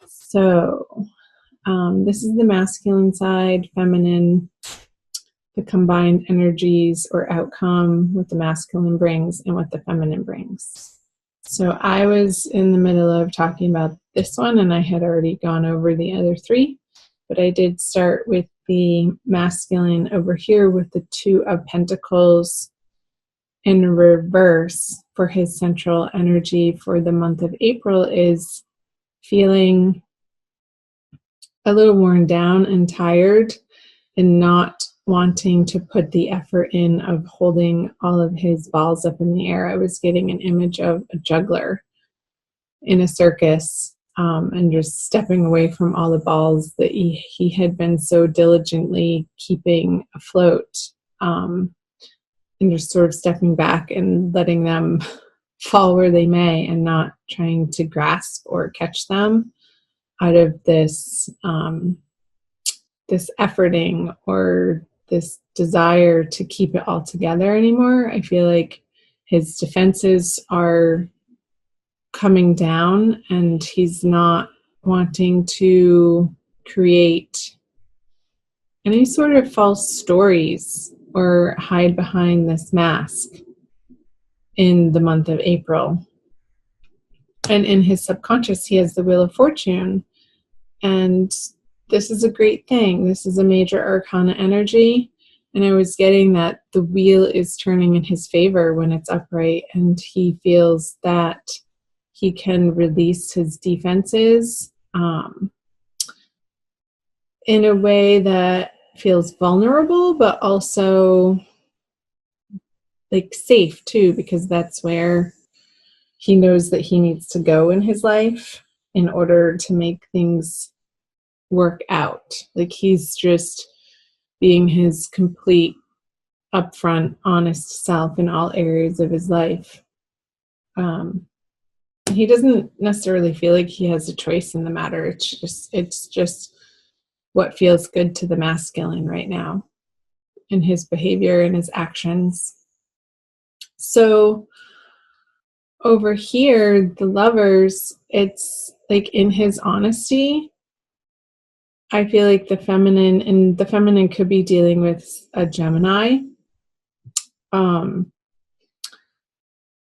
So, this is the masculine side, feminine, the combined energies or outcome, what the masculine brings and what the feminine brings. So I was in the middle of talking about this one, and I had already gone over the other three, but I did start with the masculine over here with the Two of Pentacles in reverse. For his central energy for the month of April is feeling a little worn down and tired and not wanting to put the effort in of holding all of his balls up in the air. I was getting an image of a juggler in a circus, and just stepping away from all the balls that he had been so diligently keeping afloat, and just sort of stepping back and letting them fall where they may and not trying to grasp or catch them out of this this efforting or this desire to keep it all together anymore. I feel like his defenses are coming down and he's not wanting to create any sort of false stories or hide behind this mask in the month of April. And in his subconscious, he has the Wheel of Fortune. And this is a great thing. This is a major arcana energy. And I was getting that the wheel is turning in his favor when it's upright, and he feels that he can release his defenses in a way that feels vulnerable, but also like safe too, because that's where he knows that he needs to go in his life in order to make things work out. Like he's just being his complete, upfront, honest self in all areas of his life. He doesn't necessarily feel like he has a choice in the matter. It's just what feels good to the masculine right now in his behavior and his actions. So over here, the Lovers, it's like in his honesty, I feel like the feminine could be dealing with a Gemini,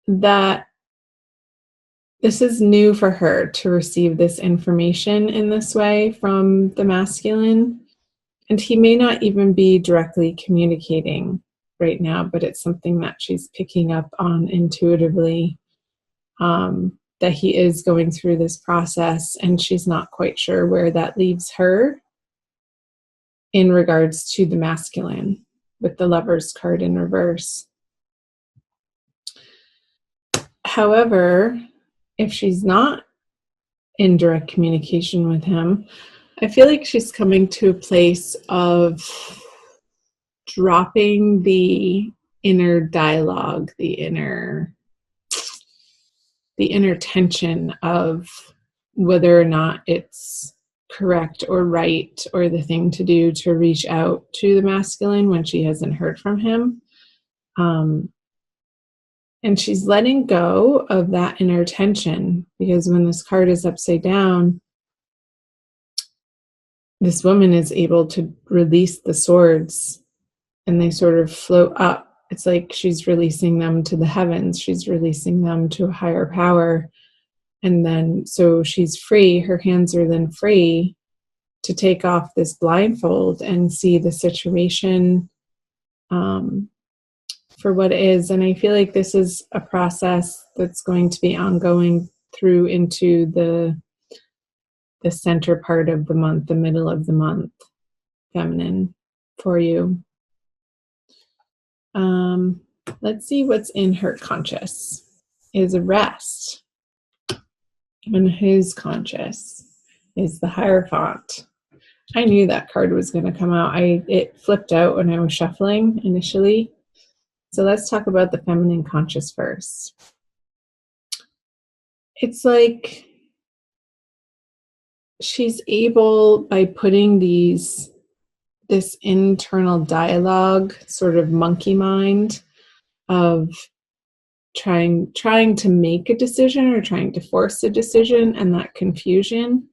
that this is new for her to receive this information in this way from the masculine. And he may not even be directly communicating right now, but it's something that she's picking up on intuitively, that he is going through this process, and she's not quite sure where that leaves her in regards to the masculine with the Lovers card in reverse. However, if she's not in direct communication with him, I feel like she's coming to a place of dropping the inner dialogue, the inner tension of whether or not it's correct or right or the thing to do to reach out to the masculine when she hasn't heard from him. And she's letting go of that inner tension, because when this card is upside down, this woman is able to release the swords and they sort of float up. It's like she's releasing them to the heavens. She's releasing them to a higher power. And then, so she's free. Her hands are then free to take off this blindfold and see the situation for what it is. And I feel like this is a process that's going to be ongoing through into the center part of the month, the middle of the month, feminine, for you. Let's see what's in her conscious. Is rest. And who's conscious is the Hierophant. I knew that card was going to come out. It flipped out when I was shuffling initially. So let's talk about the feminine conscious first. It's like she's able, by putting this internal dialogue, sort of monkey mind of trying to make a decision or trying to force a decision, and that confusion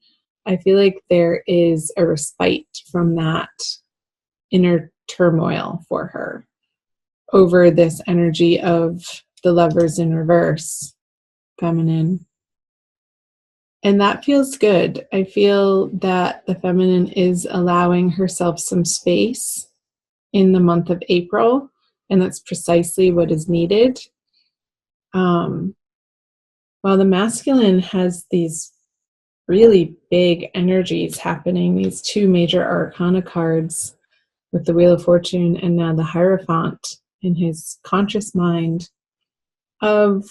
I feel like there is a respite from that inner turmoil for her over this energy of the Lovers in reverse, feminine. And that feels good. I feel that the feminine is allowing herself some space in the month of April, and that's precisely what is needed. While the masculine has these really big energies happening, these two major arcana cards with the Wheel of Fortune and now the Hierophant in his conscious mind of,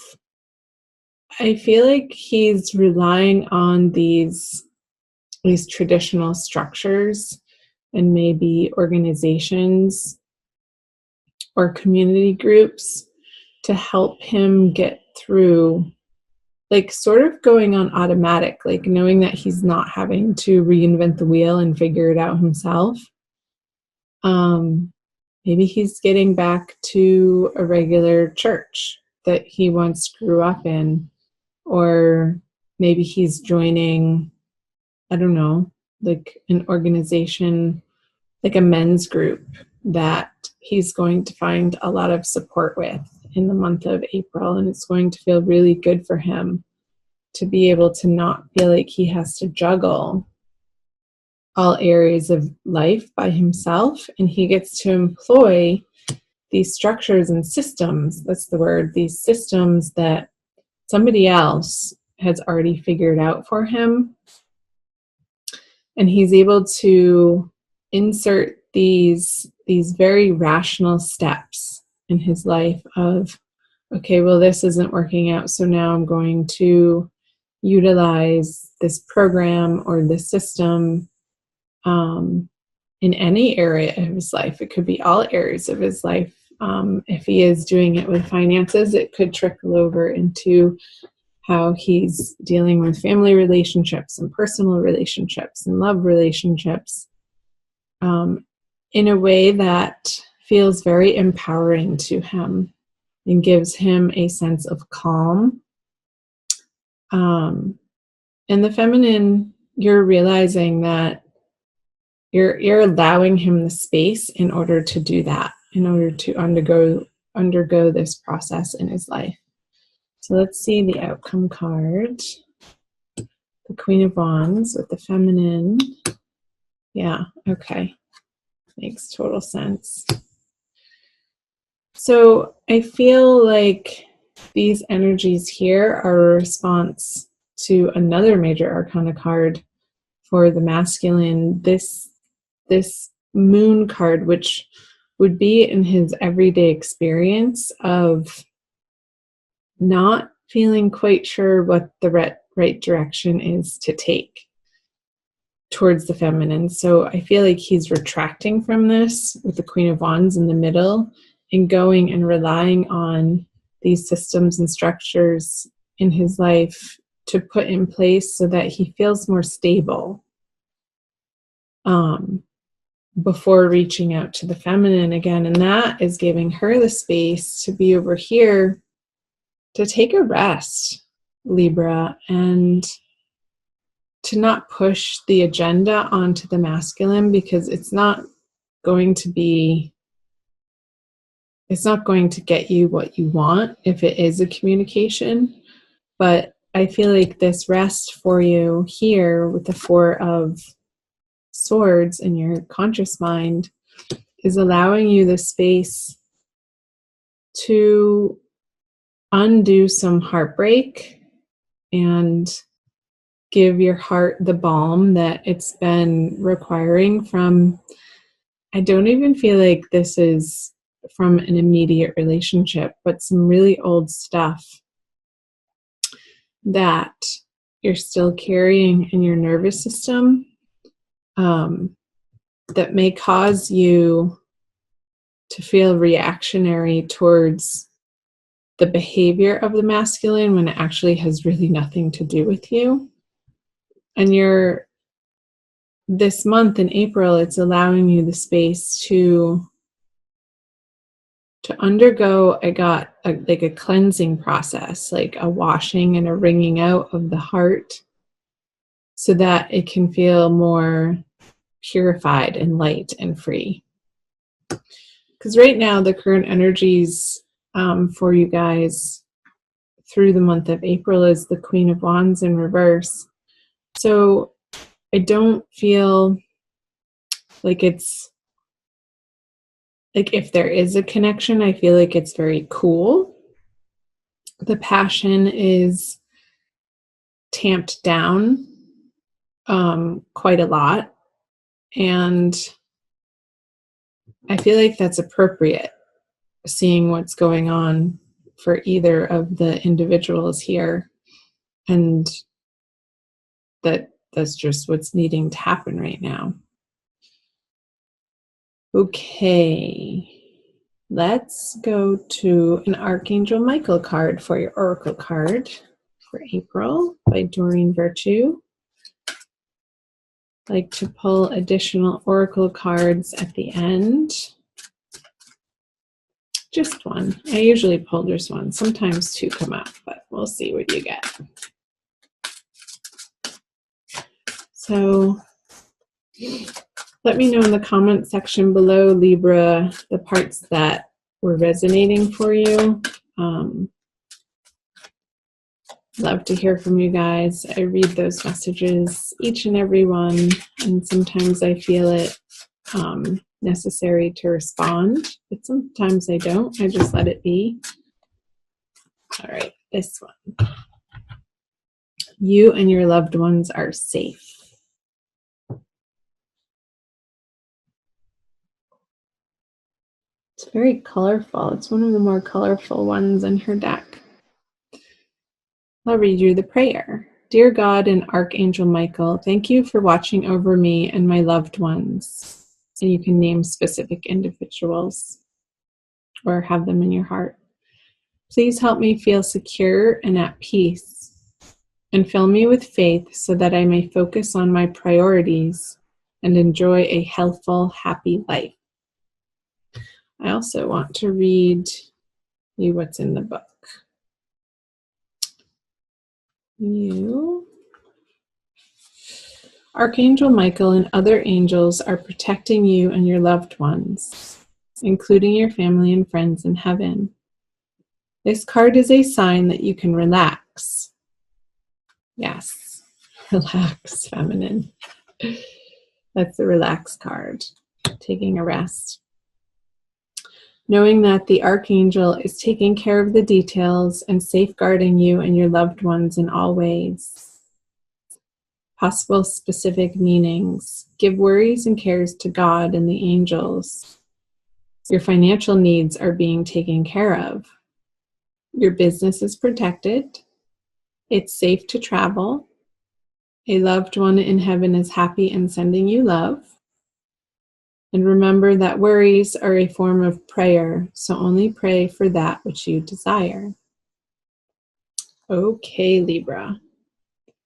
I feel like he's relying on these traditional structures and maybe organizations or community groups to help him get through, like sort of going on automatic, like knowing that he's not having to reinvent the wheel and figure it out himself. Maybe he's getting back to a regular church that he once grew up in, or maybe he's joining, I don't know, like an organization, like a men's group that he's going to find a lot of support with in the month of April. And it's going to feel really good for him to be able to not feel like he has to juggle all areas of life by himself. And he gets to employ these structures and systems, that's the word, these systems that somebody else has already figured out for him. And he's able to insert these very rational steps in his life of, okay, well, this isn't working out, so now I'm going to utilize this program or this system in any area of his life. It could be all areas of his life. If he is doing it with finances, it could trickle over into how he's dealing with family relationships and personal relationships and love relationships in a way that feels very empowering to him and gives him a sense of calm. And the feminine, you're realizing that you're allowing him the space in order to do that, in order to undergo this process in his life. So let's see the outcome card. The Queen of Wands with the feminine. Yeah, okay. Makes total sense. So I feel like these energies here are a response to another major arcana card for the masculine, this moon card, which would be in his everyday experience of not feeling quite sure what the right direction is to take towards the feminine. So I feel like he's retracting from this with the Queen of Wands in the middle and going and relying on these systems and structures in his life to put in place so that he feels more stable before reaching out to the feminine again. And that is giving her the space to be over here to take a rest, Libra, and to not push the agenda onto the masculine, because it's not going to get you what you want if it is a communication. But I feel like this rest for you here with the Four of Swords in your conscious mind is allowing you the space to undo some heartbreak and give your heart the balm that it's been requiring from, I don't even feel like this is from an immediate relationship, but some really old stuff that you're still carrying in your nervous system that may cause you to feel reactionary towards the behavior of the masculine when it actually has really nothing to do with you. And this month in April, it's allowing you the space to undergo a cleansing process, like a washing and a wringing out of the heart so that it can feel more purified and light and free. Because right now, the current energies for you guys through the month of April is the Queen of Wands in reverse. So I don't feel like it's, like if there is a connection, I feel like it's very cool. The passion is tamped down quite a lot. And I feel like that's appropriate, seeing what's going on for either of the individuals here. And that's just what's needing to happen right now. Okay, let's go to an Archangel Michael card for your Oracle card for April by Doreen Virtue. I like to pull additional Oracle cards at the end. Just one. I usually pull just one. Sometimes two come up, but we'll see what you get. So let me know in the comment section below, Libra, the parts that were resonating for you. Love to hear from you guys. I read those messages, each and every one, and sometimes I feel it necessary to respond, but sometimes I don't. I just let it be. All right, this one. You and your loved ones are safe. It's very colorful. It's one of the more colorful ones in her deck. I'll read you the prayer. Dear God and Archangel Michael, thank you for watching over me and my loved ones. And you can name specific individuals or have them in your heart. Please help me feel secure and at peace, and fill me with faith so that I may focus on my priorities and enjoy a healthful, happy life. I also want to read you what's in the book. You, Archangel Michael and other angels are protecting you and your loved ones, including your family and friends in heaven. This card is a sign that you can relax. Yes, relax, feminine. That's the relax card, taking a rest. Knowing that the Archangel is taking care of the details and safeguarding you and your loved ones in all ways. Possible specific meanings. Give worries and cares to God and the angels. Your financial needs are being taken care of. Your business is protected. It's safe to travel. A loved one in heaven is happy and sending you love. And remember that worries are a form of prayer, so only pray for that which you desire. Okay, Libra.